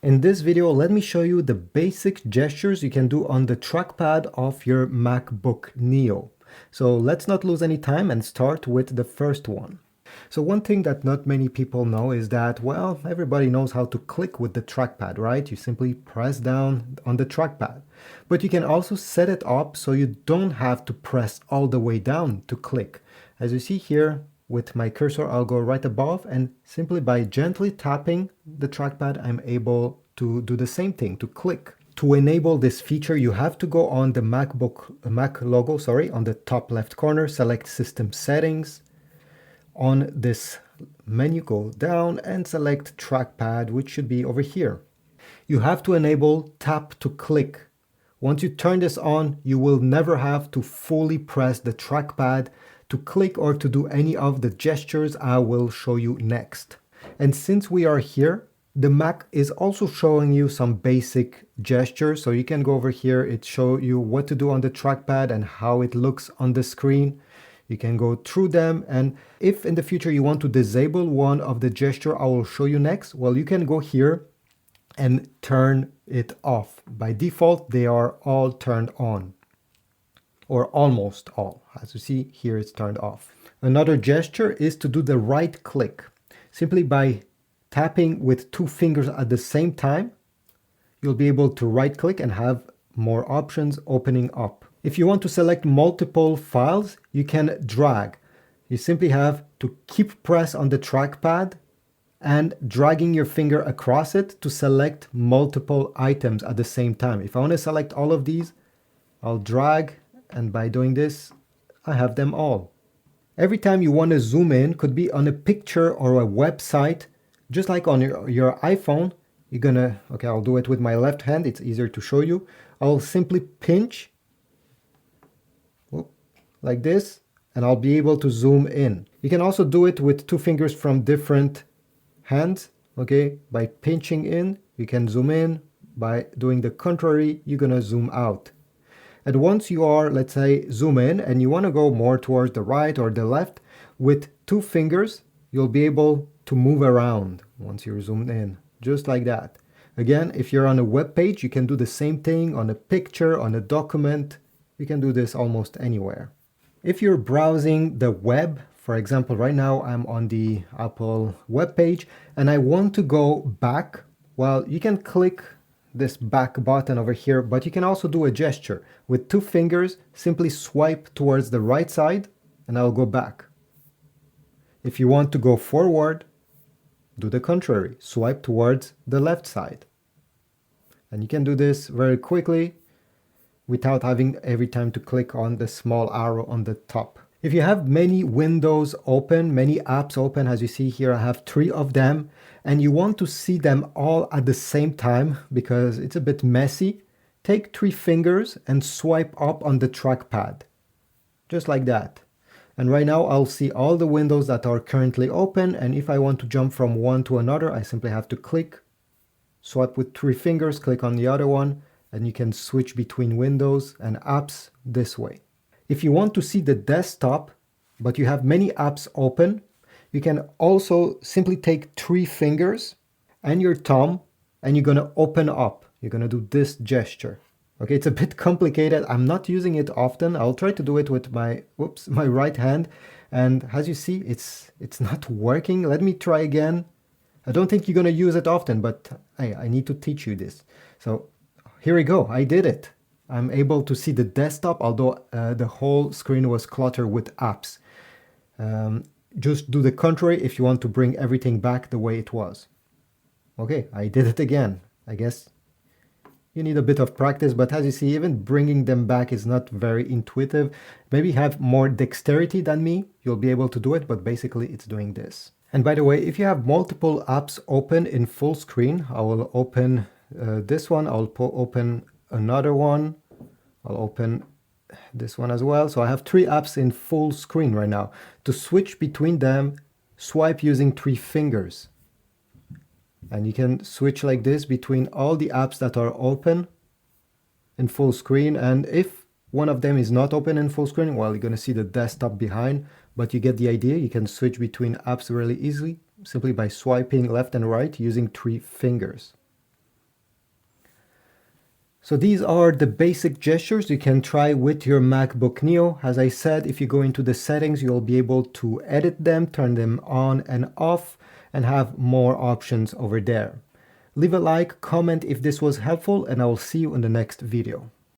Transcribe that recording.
In this video, let me show you the basic gestures you can do on the trackpad of your MacBook Neo. So let's not lose any time and start with the first one. So one thing that not many people know is that, well, everybody knows how to click with the trackpad, right? You simply press down on the trackpad. But you can also set it up so you don't have to press all the way down to click. As you see here, with my cursor, I'll go right above, and simply by gently tapping the trackpad, I'm able to do the same thing, to click. To enable this feature, you have to go on the Mac logo, on the top left corner, select System Settings. On this menu, go down and select Trackpad, which should be over here. You have to enable Tap to Click. Once you turn this on, you will never have to fully press the trackpad to click or to do any of the gestures I will show you next. And since we are here, the Mac is also showing you some basic gestures. So you can go over here, it shows you what to do on the trackpad and how it looks on the screen. You can go through them, and if in the future you want to disable one of the gesture I will show you next, well, you can go here and turn it off. By default, they are all turned on, or almost all. As you see here, it's turned off. Another gesture is to do the right click. Simply by tapping with two fingers at the same time, you'll be able to right click and have more options opening up. If you want to select multiple files, you can drag. You simply have to keep press on the trackpad and dragging your finger across it to select multiple items at the same time. If I want to select all of these, I'll drag, and by doing this, I have them all. Every time you want to zoom in, could be on a picture or a website, just like on your iPhone, you're gonna, okay, I'll do it with my left hand, it's easier to show you. I'll simply pinch like this, and I'll be able to zoom in. You can also do it with two fingers from different hands, okay? By pinching in, you can zoom in. By doing the contrary, you're gonna zoom out. And once you are, let's say, zoom in, and you wanna go more towards the right or the left, with two fingers, you'll be able to move around once you're zoomed in, just like that. Again, if you're on a web page, you can do the same thing on a picture, on a document. You can do this almost anywhere. If you're browsing the web, for example, right now I'm on the Apple web page and I want to go back, well, you can click this back button over here, but you can also do a gesture. With two fingers, simply swipe towards the right side and I'll go back. If you want to go forward, do the contrary, swipe towards the left side. And you can do this very quickly, without having every time to click on the small arrow on the top. If you have many windows open, many apps open, as you see here, I have 3 of them, and you want to see them all at the same time because it's a bit messy, take 3 fingers and swipe up on the trackpad, just like that. And right now I'll see all the windows that are currently open, and if I want to jump from one to another, I simply have to click, swipe with 3 fingers, click on the other one, and you can switch between windows and apps this way. If you want to see the desktop, but you have many apps open, you can also simply take 3 fingers and your thumb, and you're gonna open up. You're gonna do this gesture. Okay, it's a bit complicated. I'm not using it often. I'll try to do it with my right hand. And as you see, it's not working. Let me try again. I don't think you're gonna use it often, but I need to teach you this. So here we go, I did it. I'm able to see the desktop, although the whole screen was cluttered with apps. Just do the contrary if you want to bring everything back the way it was. Okay, I did it again. I guess you need a bit of practice, but as you see, even bringing them back is not very intuitive. Maybe have more dexterity than me, you'll be able to do it, but basically it's doing this. And by the way, if you have multiple apps open in full screen, I will open this one, I'll open another one, I'll open this one as well. So I have 3 apps in full screen right now. To switch between them, swipe using 3 fingers. And you can switch like this between all the apps that are open in full screen. And if one of them is not open in full screen, well, you're going to see the desktop behind, but you get the idea. You can switch between apps really easily, simply by swiping left and right using 3 fingers. So these are the basic gestures you can try with your MacBook Neo. As I said, if you go into the settings, you'll be able to edit them, turn them on and off, and have more options over there. Leave a like, comment if this was helpful, and I will see you in the next video.